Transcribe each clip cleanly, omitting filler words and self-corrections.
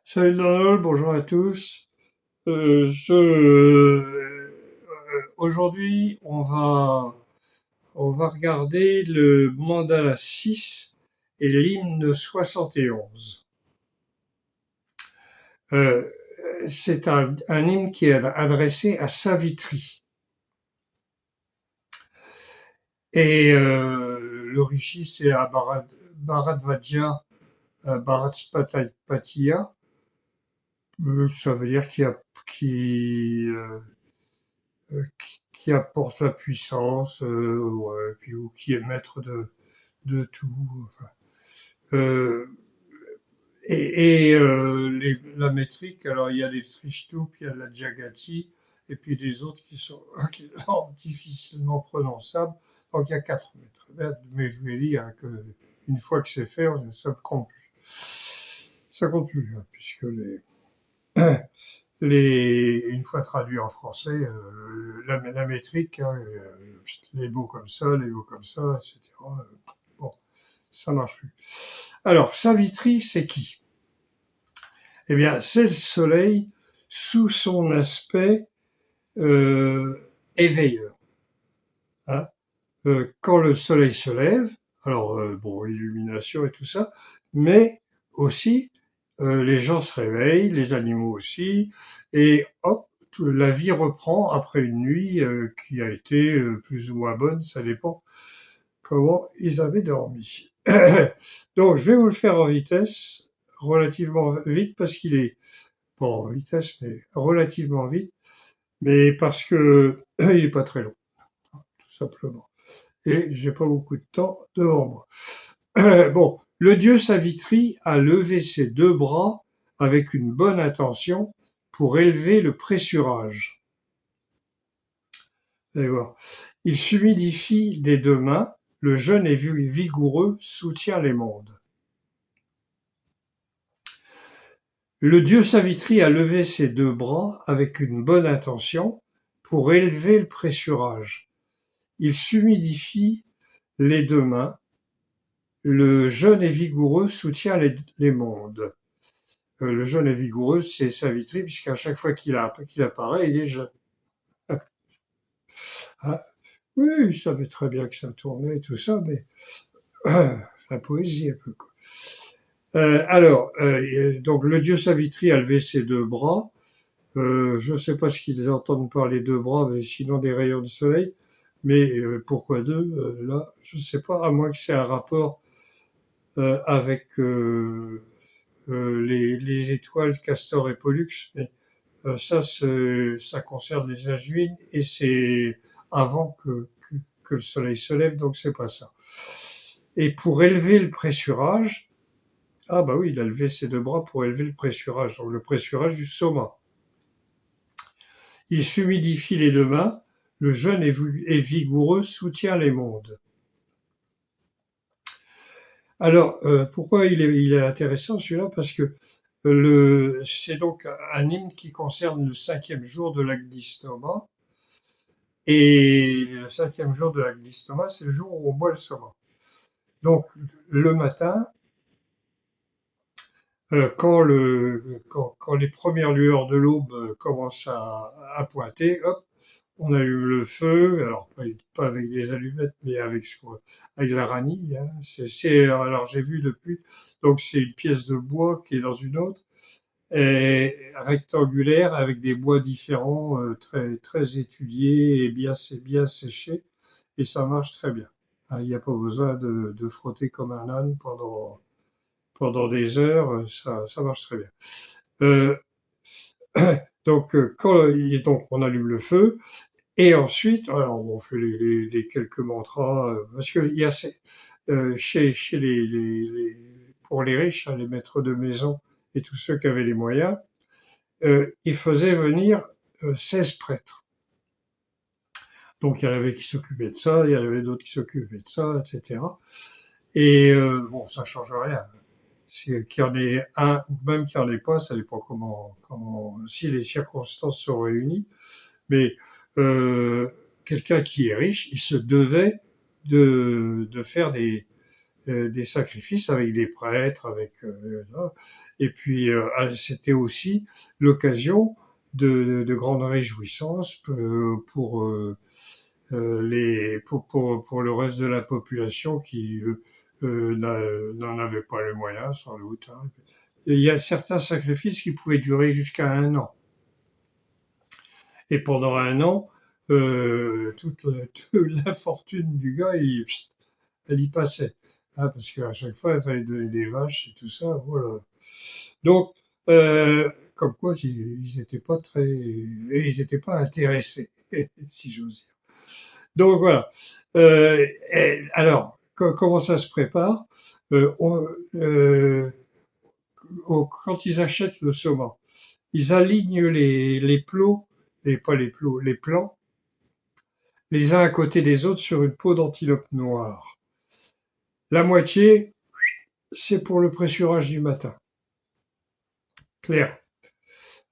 Salut Donald, bonjour à tous. Aujourd'hui, on va regarder le mandala 6 et l'hymne 71. Euh, c'est un hymne qui est adressé à Savitri. Et l'origine, c'est à Bharadvaja Bharatsapatiya. Ça veut dire qui apporte la puissance, ouais, puis, ou qui est maître de tout. Enfin. Euh, la métrique, alors il y a les Trishtu, puis il y a la Jagati, et puis des autres qui sont difficilement prononçables. Donc il y a 4 mètres. Mais je vous ai dit hein, que une fois que c'est fait, ça ne compte plus. Ça compte plus, hein, puisque une fois traduit en français, la métrique, hein, les mots comme ça, les mots comme ça, etc. Bon, ça marche plus. Alors, Savitri, c'est qui? Eh bien, c'est le soleil sous son aspect éveilleur. Hein. Quand le soleil se lève, alors bon, illumination et tout ça, mais aussi les gens se réveillent, les animaux aussi, et hop, la vie reprend après une nuit qui a été plus ou moins bonne, ça dépend comment ils avaient dormi. Donc je vais vous le faire en vitesse, relativement vite, parce qu'il est, bon en vitesse, mais relativement vite, mais parce que il est pas très long, tout simplement. Et j'ai pas beaucoup de temps devant moi. Bon, le dieu Savitri a levé ses 2 bras avec une bonne intention pour élever le pressurage. Vous allez voir. Il s'humidifie des 2 mains, le jeune et vigoureux soutient les mondes. Le dieu Savitri a levé ses 2 bras avec une bonne intention pour élever le pressurage. Il s'humidifie les 2 mains, le jeune et vigoureux soutient les mondes. Le jeune et vigoureux, c'est Savitri, puisqu'à chaque fois qu'il apparaît, il est jeune. Ah, oui, il savait très bien que ça tournait et tout ça, mais c'est la poésie un peu. Quoi. Donc le dieu Savitri a levé ses 2 bras. Je ne sais pas ce qu'ils entendent par les 2 bras, mais sinon des rayons de soleil. Mais pourquoi deux là, je ne sais pas, à moins que c'est un rapport avec les étoiles Castor et Pollux. Mais ça concerne les Ajuines et c'est avant que le soleil se lève, donc c'est pas ça. Et pour élever le pressurage, ah bah oui, il a levé ses 2 bras pour élever le pressurage, donc le pressurage du soma. Il s'humidifie les 2 mains, le jeune et vigoureux soutient les mondes. Alors, pourquoi il est intéressant celui-là? Parce que c'est donc un hymne qui concerne le 5e jour de l'Agdistoma. Et le 5e jour de l'Agdistoma, c'est le jour où on boit le soma. Donc, le matin, quand les premières lueurs de l'aube commencent à pointer, hop, on allume le feu, alors pas avec des allumettes, mais avec la ranille. Hein. Alors j'ai vu depuis, donc c'est une pièce de bois qui est dans une autre, et rectangulaire avec des bois différents, très très étudiés et bien séchés, et ça marche très bien. Hein, il n'y a pas besoin de frotter comme un âne pendant des heures, ça marche très bien. Euh, donc on allume le feu, et ensuite, alors on fait les quelques mantras, parce que il y a chez pour les riches, hein, les maîtres de maison et tous ceux qui avaient les moyens, ils faisaient venir 16 prêtres. Donc il y en avait qui s'occupaient de ça, il y en avait d'autres qui s'occupaient de ça, etc. Et bon, ça change rien. Qu'il y en ait un ou même qu'il n'y en ait pas, ça dépend si les circonstances sont réunies. Mais quelqu'un qui est riche, il se devait de faire des sacrifices avec des prêtres, et puis c'était aussi l'occasion de grandes réjouissances pour le reste de la population qui n'en avait pas les moyens sans doute. Hein. Et il y a certains sacrifices qui pouvaient durer jusqu'à 1 an. Et pendant 1 an, toute la fortune du gars, elle y passait. Hein, parce qu'à chaque fois, il fallait donner des vaches et tout ça. Voilà. Donc, comme quoi, ils n'étaient pas très, ils n'étaient pas intéressés, si j'ose dire. Donc voilà. Alors, comment ça se prépare quand ils achètent le saumon, ils alignent les plots, pas les plots, les plants, les uns à côté des autres sur une peau d'antilope noire. La moitié, c'est pour le pressurage du matin. Clair.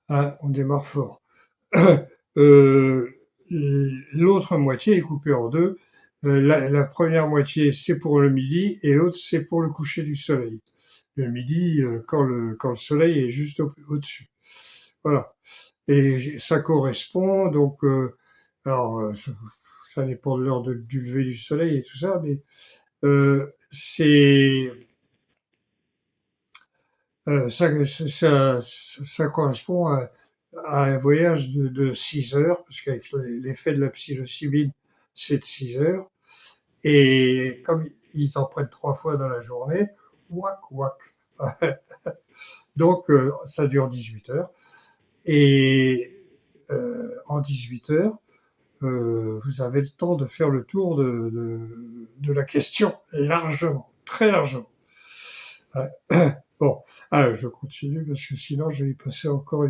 Hein, on démarre fort. L'autre moitié est coupée en deux. La première moitié, c'est pour le midi et l'autre, c'est pour le coucher du soleil. Le midi, quand le soleil est juste au-dessus. Voilà. Et ça correspond, donc, alors, ça dépend de l'heure du lever du soleil et tout ça, mais ça correspond à un voyage de 6 heures, parce qu'avec l'effet de la psilocybine, c'est de 6 heures. Et comme ils t'en prennent 3 fois dans la journée, ouac, ouac. Donc, ça dure 18 heures. Et en 18 heures, vous avez le temps de faire le tour de la question largement, très largement. Bon, alors je continue parce que sinon je vais y passer encore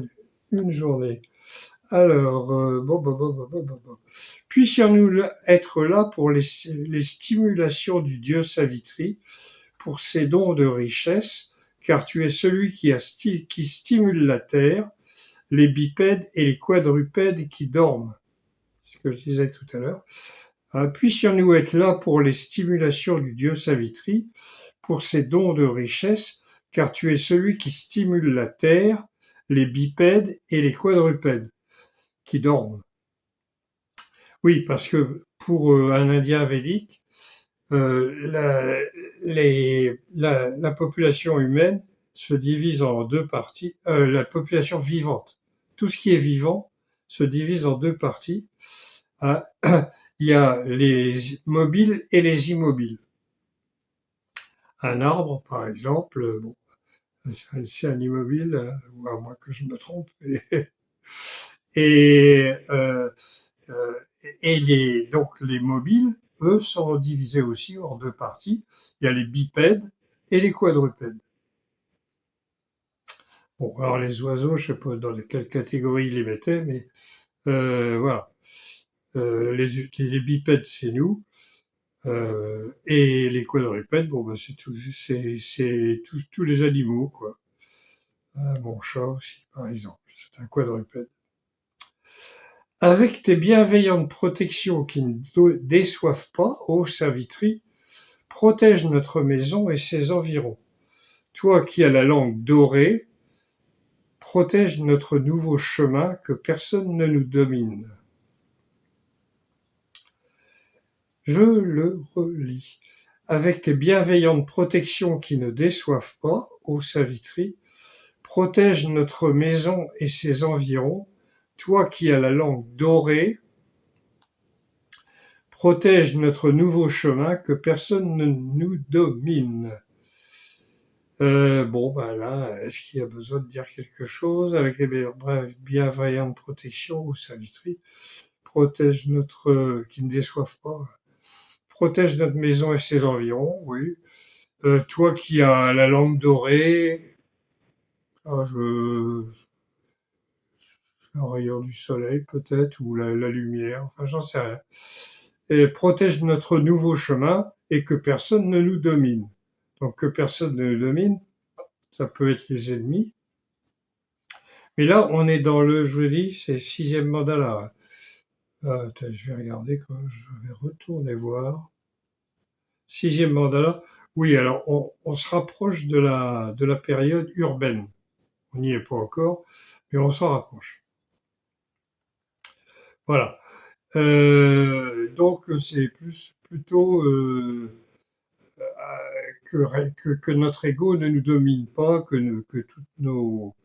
une journée. Alors, bon. Puissions-nous être là pour les stimulations du dieu Savitri, pour ses dons de richesse, car tu es celui qui stimule la terre, les bipèdes et les quadrupèdes qui dorment. C'est ce que je disais tout à l'heure. Puissions-nous être là pour les stimulations du dieu Savitri, pour ses dons de richesse, car tu es celui qui stimule la terre, les bipèdes et les quadrupèdes qui dorment. Oui, parce que pour un Indien védique, la population humaine se divise en deux parties. La population vivante, tout ce qui est vivant, se divise en deux parties. Il y a les mobiles et les immobiles. Un arbre, par exemple, bon, c'est un immobile, ou à moins que je me trompe. Et, donc les mobiles, eux, sont divisés aussi en deux parties. Il y a les bipèdes et les quadrupèdes. Bon, alors les oiseaux, je ne sais pas dans quelle catégorie ils les mettaient, mais voilà. Les bipèdes, c'est nous. Et les quadrupèdes, bon, bah, c'est tous les animaux, quoi. Mon chat aussi, par exemple, c'est un quadrupède. Avec tes bienveillantes protections qui ne déçoivent pas, ô Savitri, protège notre maison et ses environs. Toi qui as la langue dorée, protège notre nouveau chemin, que personne ne nous domine. Je le relis. Avec tes bienveillantes protections qui ne déçoivent pas, ô Savitri, protège notre maison et ses environs. Toi qui as la langue dorée, protège notre nouveau chemin, que personne ne nous domine. Bon, ben là, est-ce qu'il y a besoin de dire quelque chose avec les bienveillantes protections, ô Savitri, protège qui ne déçoivent pas, protège notre maison et ses environs, oui. Toi qui as la langue dorée, un rayon du soleil peut-être, ou la lumière, enfin j'en sais rien. Et protège notre nouveau chemin et que personne ne nous domine. Donc que personne ne nous domine, ça peut être les ennemis. Mais là, on est dans je vous dis, c'est le 6e mandala. Je vais regarder, je vais retourner voir. 6e mandala. Oui, alors on se rapproche de la période urbaine. On n'y est pas encore, mais on s'en rapproche. Voilà. Donc c'est plutôt que notre ego ne nous domine pas, que toutes nos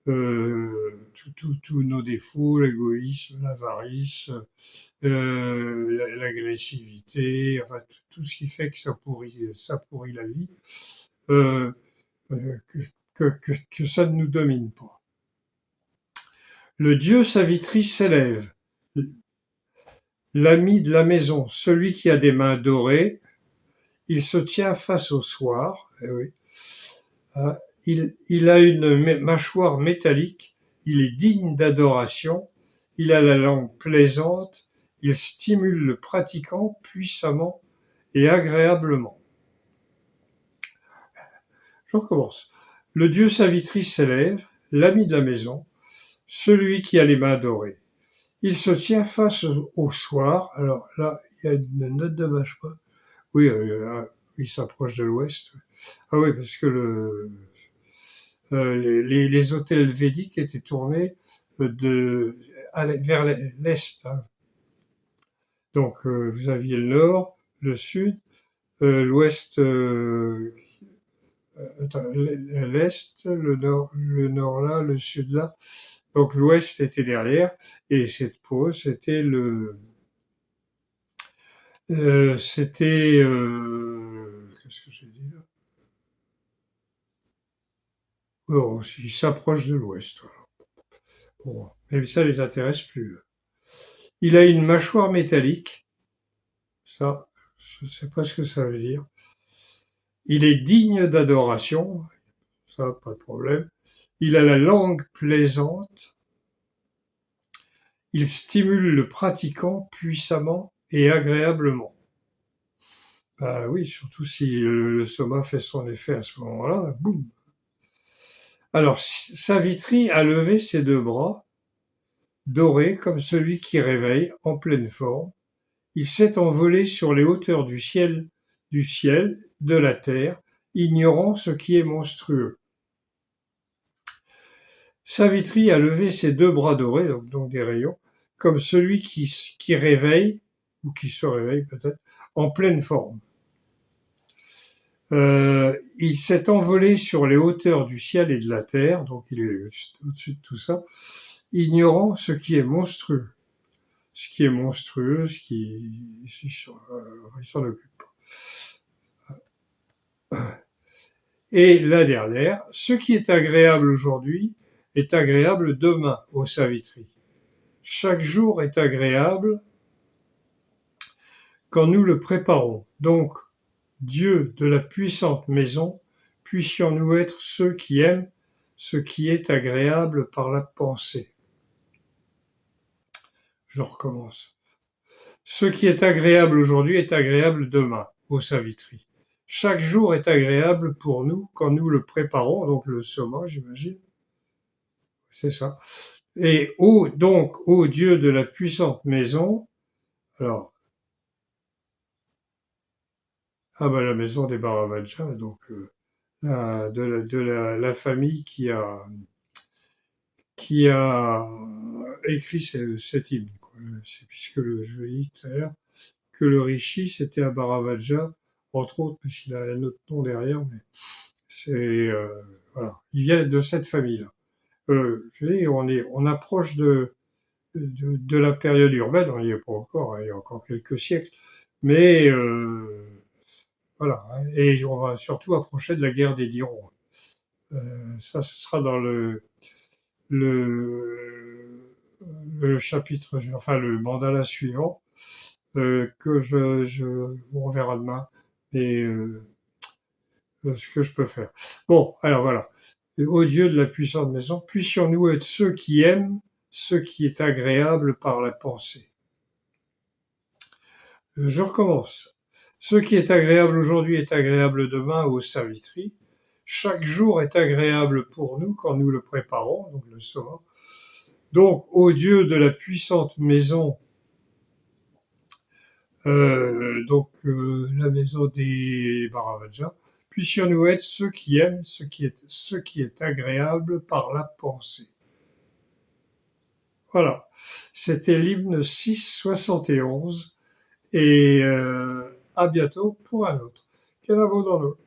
tous nos défauts, l'égoïsme, l'avarice, l'agressivité, enfin tout ce qui fait que ça pourrit la vie, euh, que ça ne nous domine pas. Le dieu Savitri s'élève, l'ami de la maison, celui qui a des mains dorées, il se tient face au soir. Eh oui. Il a une mâchoire métallique, il est digne d'adoration, il a la langue plaisante, il stimule le pratiquant puissamment et agréablement. Je recommence. Le dieu Savitri s'élève, l'ami de la maison, celui qui a les mains dorées. Il se tient face au soir. Alors là, il y a une note de vache pas. Oui, il s'approche de l'ouest. Ah oui, parce que les hôtels védiques étaient tournés vers l'est. Hein. Donc vous aviez le nord, le sud, l'ouest, l'est, le nord là, le sud là. Donc l'ouest était derrière, et pour eux c'était qu'est-ce que j'ai dit là? Bon, ils s'approchent de l'ouest. Bon, mais ça les intéresse plus. Il a une mâchoire métallique. Ça, je ne sais pas ce que ça veut dire. Il est digne d'adoration. Ça, pas de problème. Il a la langue plaisante. Il stimule le pratiquant puissamment et agréablement. Bah oui, surtout si le soma fait son effet à ce moment-là, boum. Alors, Savitri a levé ses deux bras, dorés comme celui qui réveille, en pleine forme. Il s'est envolé sur les hauteurs du ciel, de la terre, ignorant ce qui est monstrueux. Savitri a levé ses deux bras dorés, donc des rayons, comme celui qui réveille, ou qui se réveille peut-être, en pleine forme. Il s'est envolé sur les hauteurs du ciel et de la terre, donc il est au-dessus de tout ça, ignorant ce qui est monstrueux. Ce qui est monstrueux, il s'en occupe pas. Et la dernière, ce qui est agréable aujourd'hui est agréable demain, ô Savitri. Chaque jour est agréable quand nous le préparons. Donc, Dieu de la puissante maison, puissions-nous être ceux qui aiment ce qui est agréable par la pensée. Je recommence. Ce qui est agréable aujourd'hui est agréable demain, ô Savitri. Chaque jour est agréable pour nous quand nous le préparons, donc le soma, j'imagine. C'est ça. Et ô Dieu de la puissante maison, alors, la maison des Bharavaja, donc la famille qui a écrit cet hymne. C'est puisque je l'ai dit tout à l'heure, que le Rishi, c'était un Bharavaja, entre autres, puisqu'il a un autre nom derrière, mais c'est, voilà. Il vient de cette famille-là. Je dis, on approche de la période urbaine, on n'y est pas encore, hein, il y a encore quelques siècles, mais voilà. Et on va surtout approcher de la guerre des Dirons. Ça, ce sera dans le chapitre, enfin le mandala suivant, que on verra demain, et ce que je peux faire. Bon, alors voilà. Ô Dieu de la puissante maison, puissions-nous être ceux qui aiment ce qui est agréable par la pensée. Je recommence. Ce qui est agréable aujourd'hui est agréable demain, ô Savitri. Chaque jour est agréable pour nous quand nous le préparons, donc le soma. Donc, ô Dieu de la puissante maison, La maison des Baravaja, puissions-nous être ceux qui aiment ce qui est agréable par la pensée. Voilà, c'était l'hymne 671 et à bientôt pour un autre. Quel dans l'eau.